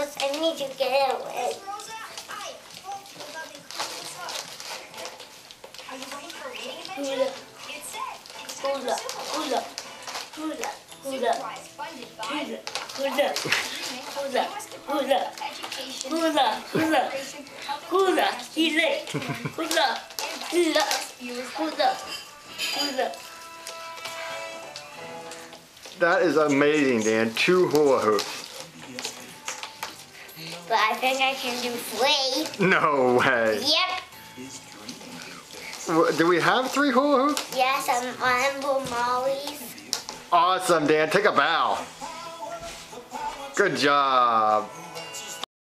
Lois, I need to get away. Hula, hula, hula, hula, hula, hula, hula, hula, hula, hula, hula, hula, hula, hula, hula, hula, hula. That is amazing, Dan. 2 hula hoops. But I think I can do 3. No way. Yep. Do we have 3 hula hoops? Yes, I'm on Molly's. Awesome, Dan. Take a bow. Good job.